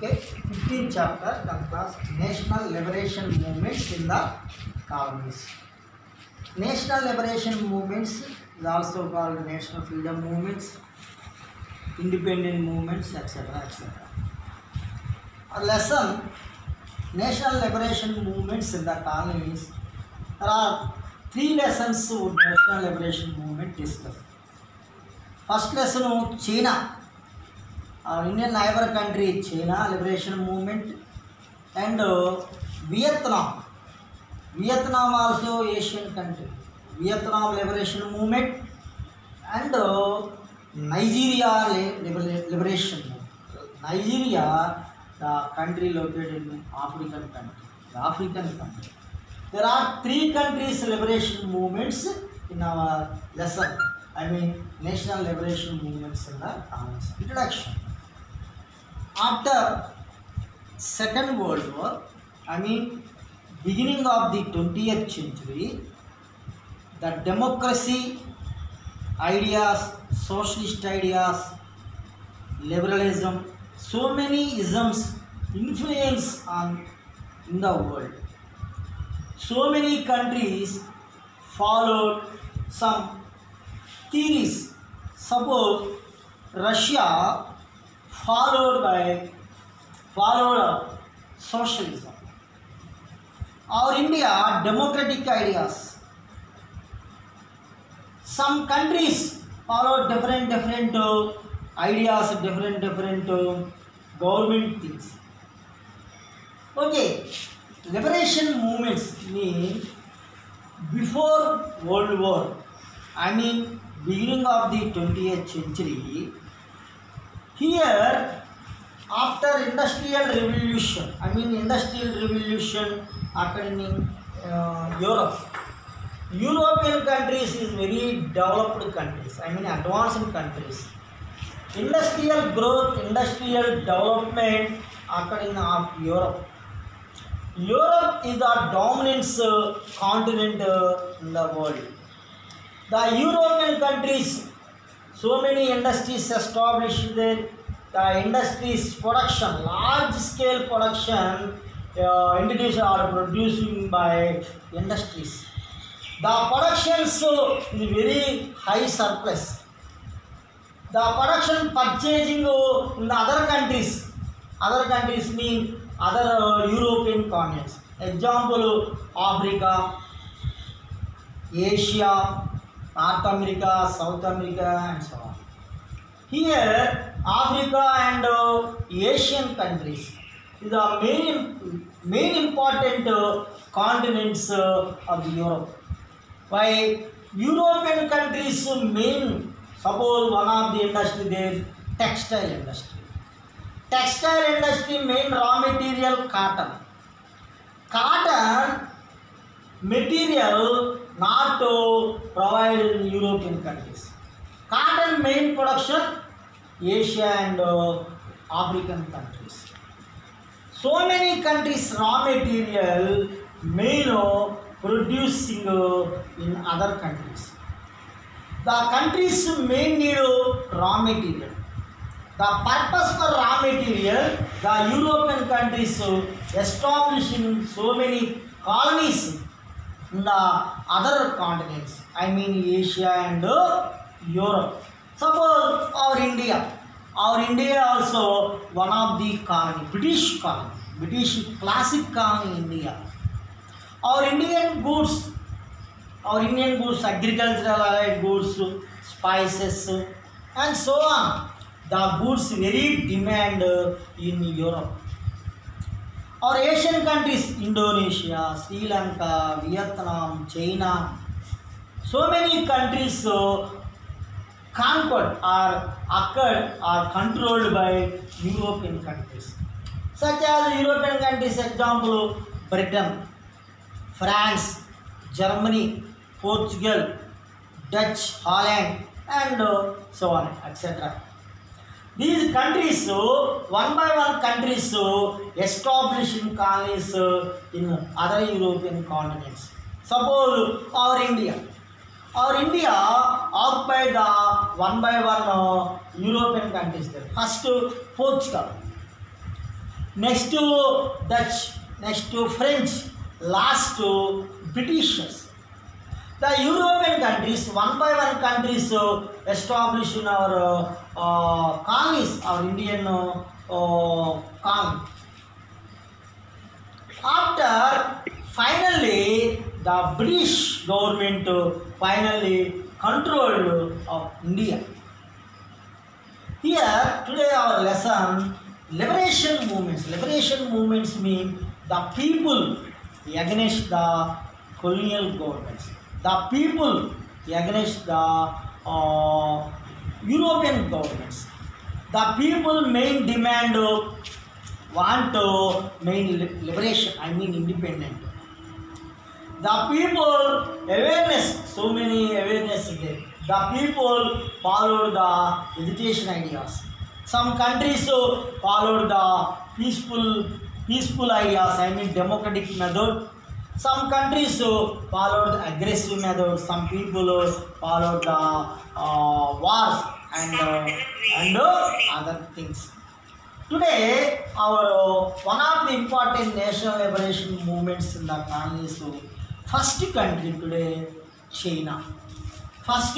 Okay, 15th chapter, the class National Liberation Movements in the colonies. National liberation movements is also called national freedom movements, independent movements, etc. etc. A lesson: national liberation movements in the colonies. There are three lessons of national liberation movement discussed. First lesson of China. Our Indian neighbor country, China liberation movement, and Vietnam. Vietnam also Asian country. Vietnam liberation movement and Nigeria liberation movement. Nigeria, the country located in African country. The African country. There are three countries liberation movements in our lesson. I mean national liberation movements in the colonies. Introduction. After Second World War, I mean beginning of the 20th century, the democracy ideas, socialist ideas, liberalism, so many isms influence on in the world. So many countries followed some theories. Suppose Russia followed socialism. Our India, democratic ideas. Some countries follow different ideas, different government things. Okay, liberation movements mean before World War, I mean beginning of the 20th century. Here, after industrial revolution, I mean industrial revolution occurring in Europe. European countries is very developed countries, I mean advanced countries. Industrial growth, industrial development occurring in Europe. Europe is the dominant continent in the world. The European countries, so many industries established there. The industries production, large scale production introduced or producing by industries. The production is very high surplus. The production purchasing in the other countries mean other European continents. Example, Africa, Asia, North America, South America, and so on. Here, Africa and Asian countries is the main important continents of Europe. Why European countries main, suppose one of the industry there, textile industry. Textile industry main raw material cotton. Cotton material not provided in European countries. Cotton main production Asia and African countries. So many countries raw material main producing in other countries. The countries main need raw material. The purpose for raw material, the European countries establishing so many colonies in the other continents, I mean Asia and Europe. Suppose our India also one of the colony, British classic colony India. Our Indian goods, agricultural goods, spices, and so on. The goods very demand in Europe. Our Asian countries, Indonesia, Sri Lanka, Vietnam, China, so many countries conquered or occurred or controlled by European countries. Such as European countries, example, Britain, France, Germany, Portugal, Dutch, Holland, and so on, etc. These countries, one by one countries establishing colonies in other European continents. Suppose our India occupied the one by one European countries there. First, Portugal. next to Dutch, next to French, last to Britishers. The European countries, one by one countries established in our colonies, our Indian colony. After finally the British government finally controlled of India. Here today our lesson, liberation movements. Liberation movements mean the people against the colonial governments. The people against the European governments. The people main demand want main liberation, I mean independent. The people awareness, so many awareness there. The people followed the education ideas. Some countries followed the peaceful ideas, I mean democratic method. Some countries followed the aggressive method. Some people followed the wars and other things. Today, our one of the important national liberation movements in the colonies, first country today, China. First,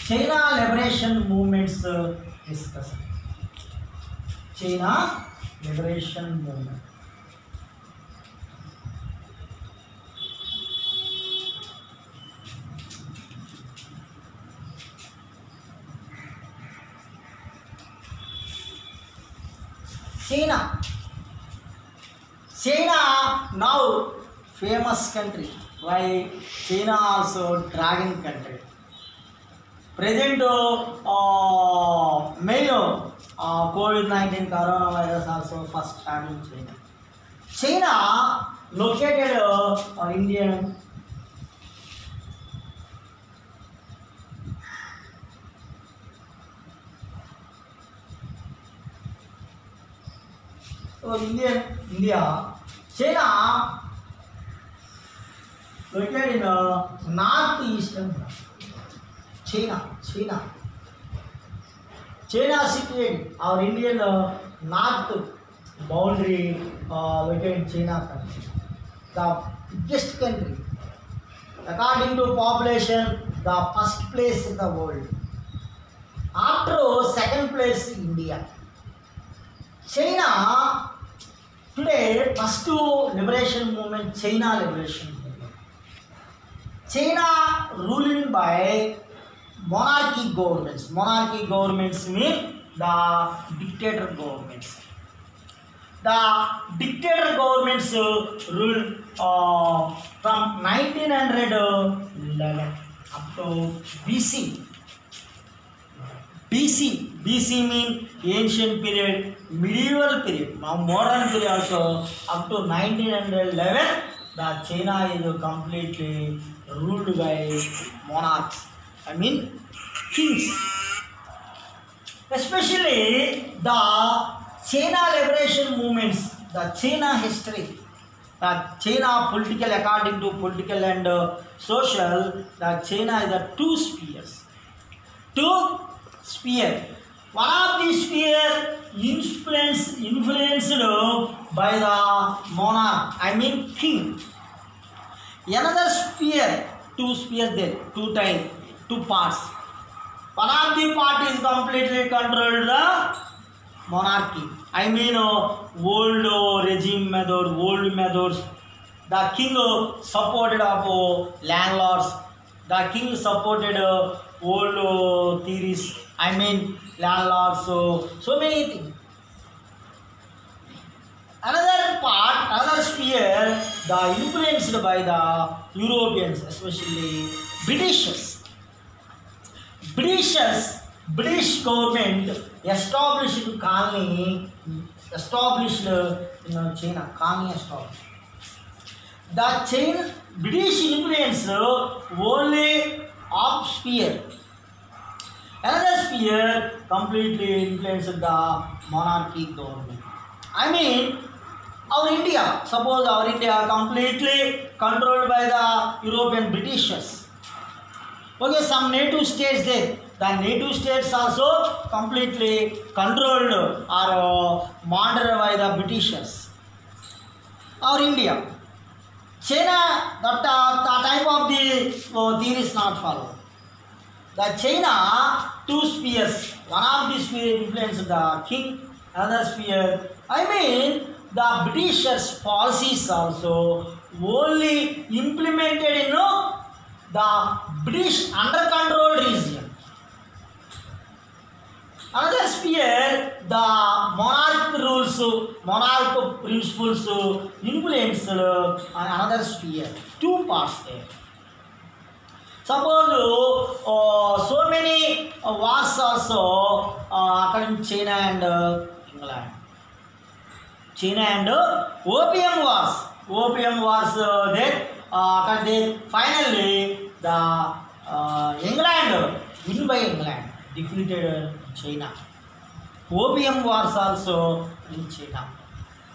China liberation movements discussed. China liberation movement. China now famous country. Why China also dragon country. Present main COVID-19 coronavirus also first started in China. China located Indian. So India, China located in northeastern. China situated our Indian north boundary located in China country. The biggest country according to population, the first place in the world. After second place India. China today first liberation movement, China liberation movement. China ruling by monarchy governments. Monarchy governments mean the dictator governments. The dictator governments ruled from 1911 up to BC. BC mean ancient period, medieval period. Now modern period also up to 1911. The China is completely ruled by monarchs. I mean kings. Especially the China liberation movements, the China history, the China political, according to political and social, the China is the two spheres. One of these spheres influenced by the monarch, I mean king. Another sphere, two spheres there, two parts. One of the part is completely controlled the monarchy. I mean old regime method, old methods. The king supported of landlords. The king supported old theories. I mean landlords. So many things. Another part, another sphere, the influenced by the Europeans, especially Britishers. British government established colony, established in China, colony established. The British influence only half sphere. Another sphere completely influenced the monarchy government. I mean, our India, suppose our India completely controlled by the European Britishers. Okay, some native states there, the native states also completely controlled or monitored by the Britishers. Or India. China, that type of the theory is not followed. The China, two spheres. One of the sphere influenced the king, another sphere. I mean, the Britishers' policies also only implemented in the British under control region. Another sphere, the monarch rules, monarch principles influenced another sphere. Two parts there. Suppose so many wars also occurred in China and England. China and opium wars. Opium wars there occurred there. Finally, the England, win by England, defeated China. Opium wars also in China.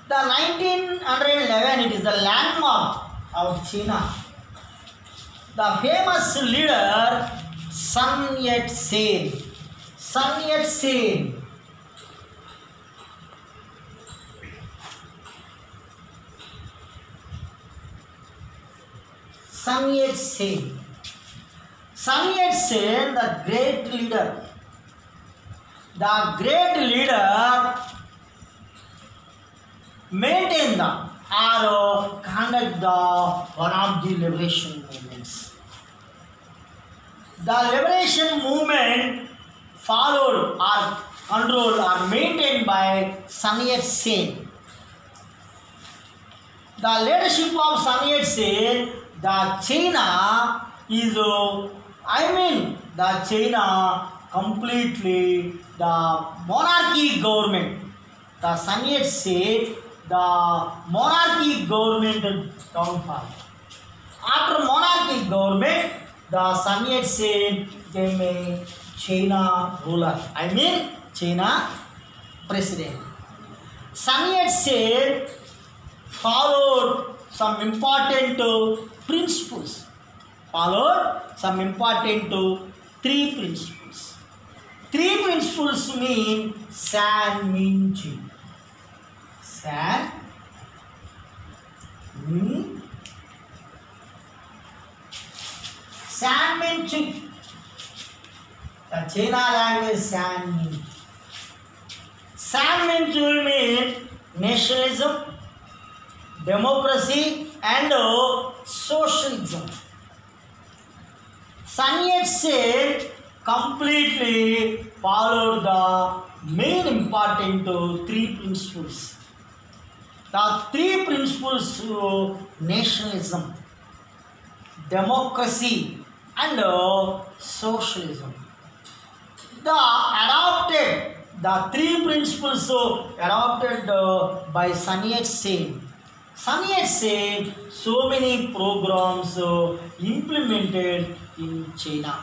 The 1911, it is the landmark of China. The famous leader Sun Yat-sen. Sun Yat-sen. Sun Yat-sen. Sun Yat-sen, the great leader. The great leader maintained or conduct one of the liberation movements. The liberation movement followed or controlled or maintained by Sun Yat-sen. The leadership of Sun Yat-sen, the China is, the China completely the monarchy government. The Sun Yat-sen, the monarchy government downfall. After monarchy government, the Sun Yat-sen became a China ruler. China president. Sun Yat-sen followed some important principles. Three principles. Three principles mean San Min Chi. San Min Chi. The China language San Min. San Min Chi means nationalism, democracy and socialism. Sun Yat-sen completely followed the main important three principles. The three principles: nationalism, democracy and socialism. The three principles adopted by Sun Yat-sen. Sun Yat-sen so many programs implemented in China.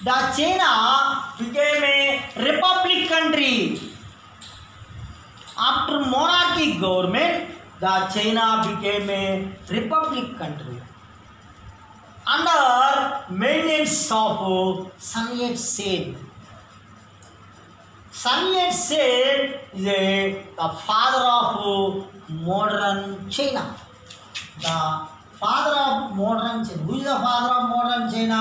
The China became a republic country. After monarchy government, the China became a republic country. Under maintenance of Sun Yat-sen. Sun Yat-sen is the father of modern China. The father of modern China. Who is the father of modern China?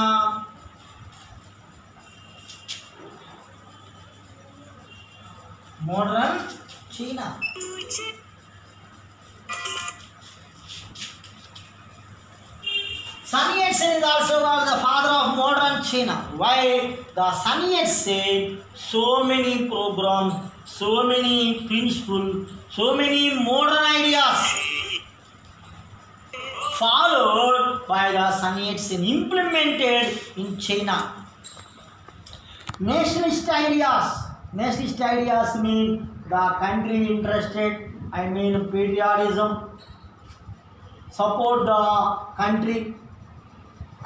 Modern China. Sun Yat-sen is also called the father of modern China. Why? The Sun Yat-sen so many programs, so many principles, so many modern ideas followed by the Sun Yat-sen implemented in China. Nationalist ideas. Nationalist ideas mean the country interested, patriotism, support the country,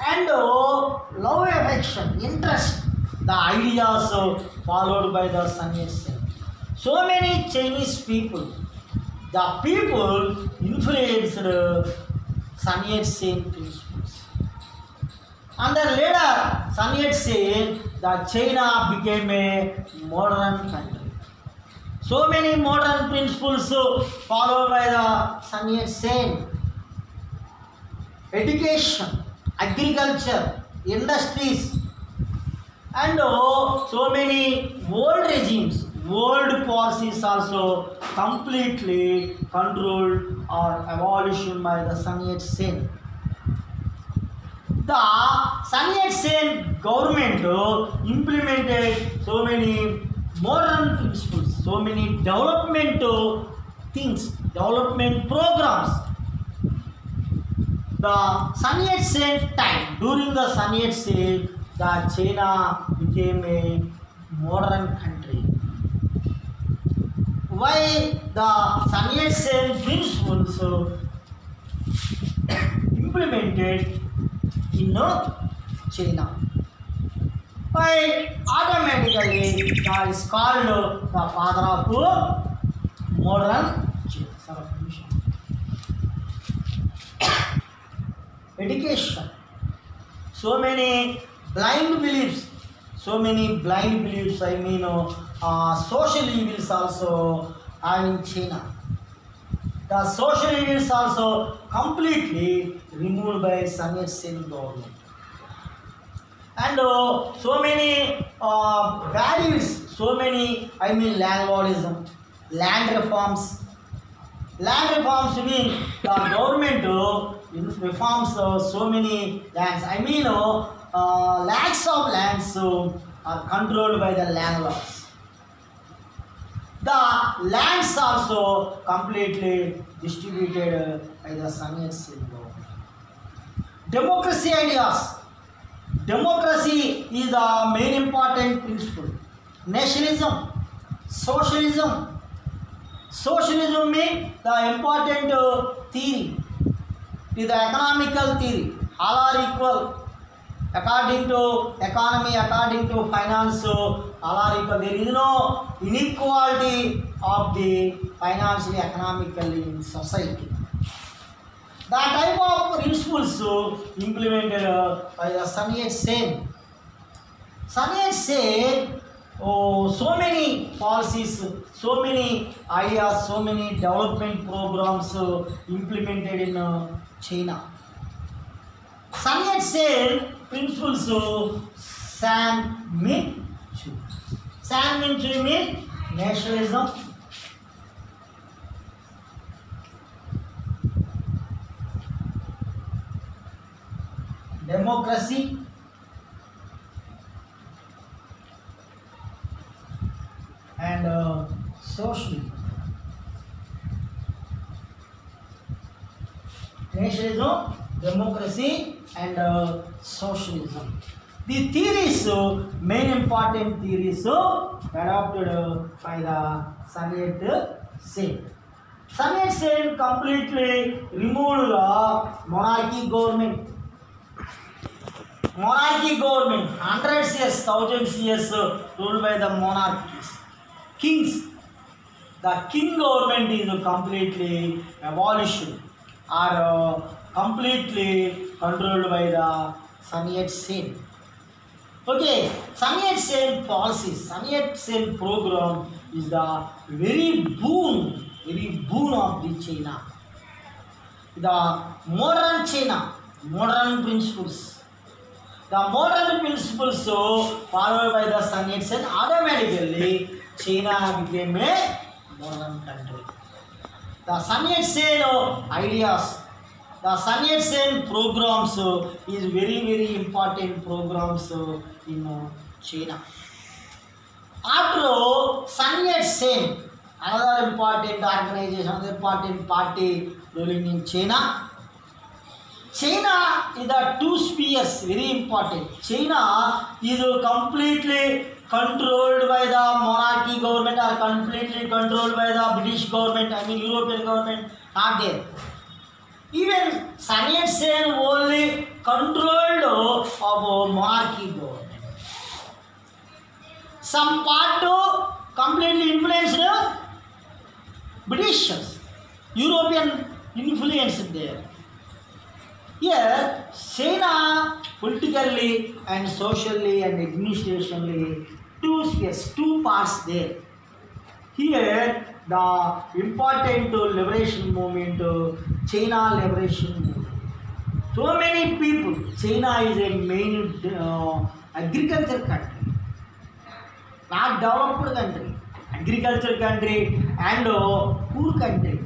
and love affection, interest, the ideas followed by the Sun Yat-sen. So many Chinese people, the people influenced Sun Yat-sen principles. Under leader Sun Yat-sen, the China became a modern country. So many modern principles followed by the Sun Yat-sen. Education, agriculture, industries, and so many world regimes, world policies also completely controlled or abolished by the Sun Yat-sen. The Sun Yat-sen government implemented so many modern principles, so many development things, development programs. The Sun Yat-sen time, during the Sun Yat-sen, the China became a modern country. Why the Sun Yat-sen principles implemented in China? Why automatically that is called the father of modern China. Education. So many blind beliefs. I mean, social evils also are in China. The social evils also completely removed by Sun Yat-sen government. And so many values, landlordism, land reforms. Land reforms mean the government reforms so many lands. Lakhs of lands are controlled by the landlords. The lands also completely distributed by the Sun Yat-sen government. Democracy ideas. Democracy is the main important principle. Nationalism, socialism. Socialism means the important theory. It is the economical theory. All are equal. According to economy, according to finance, all are equal. There is no inequality of the financially, economically in society. The type of principles implemented by the Sun Yat-sen. Sun Yat-sen, so many policies, so many ideas, so many development programs implemented in China. Sun Yat-sen principles San Min Chu. San Min Chu means nationalism. Democracy, and socialism. Nationalism, democracy, and socialism. The theories, main important theories adopted by the Sun Yat-sen. Sun Yat-sen completely removed the monarchy government. Monarchy government, hundreds years, thousands years ruled by the monarchies, kings. The king government is completely abolished or completely controlled by the Sun Yat-sen. Okay, Sun Yat-sen policies, Sun Yat-sen program is the very boon of the China. The modern China, modern principles. The modern principles followed by the Sun Yat-sen, automatically China became a modern country. The Sun Yat-sen ideas, the Sun Yat-sen programs is very important programs in China. After Sun Yat-sen, another important organization, another important party ruling in China. China is the two spheres, very important. China is completely controlled by the monarchy government or completely controlled by the British government, European government, not there. Even Sun Yat-sen only controlled of monarchy government. Some part completely influenced British, European influence there. Here, China politically and socially and administrationally, two spheres, two parts there. Here, the important liberation movement, China liberation movement. So many people, China is a main agriculture country, not developed country, agriculture country and poor country.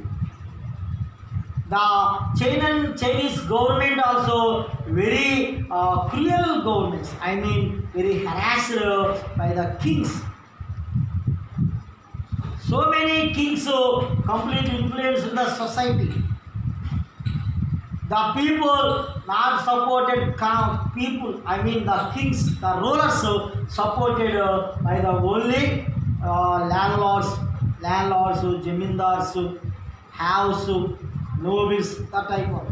The Chinese government also very cruel governments. I mean, very harassed by the kings. So many kings complete influence in the society. The people not supported people. I mean, the kings, the rulers supported by the only landlords, zamindars, house, nobles, that type of.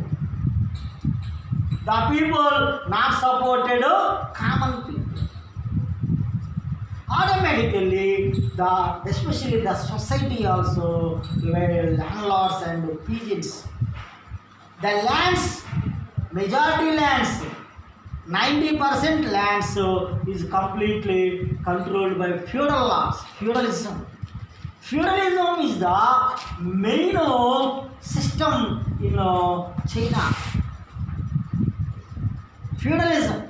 The people not supported common people. Automatically, especially the society also divided landlords and peasants. The lands, majority lands, 90% lands is completely controlled by feudal laws, feudalism. Feudalism is the main system in China. Feudalism.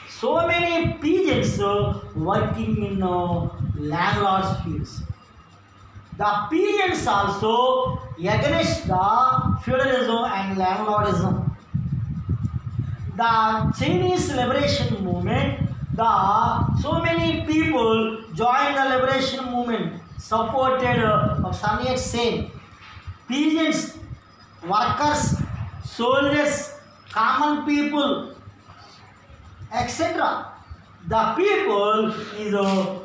So many peasants working in landlord's fields. The peasants also against the feudalism and landlordism. The Chinese liberation movement, so many people joined the liberation movement, supported Sun Yat-sen. Peasants, workers, soldiers, common people, etc. The people is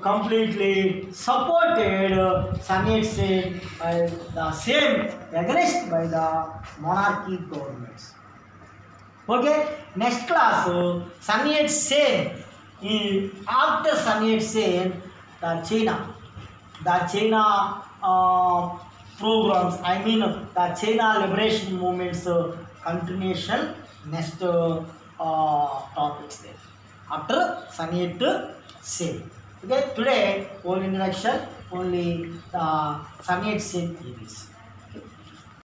completely supported Sun Yat-sen by the same against by the monarchy governments. Okay, next class Sun Yat-sen. After Sun Yat-sen, the China programs. I mean the China liberation movements continuation. Next topics there. After Sun Yat-sen. Okay, today only introduction, only the Sun Yat-sen theories.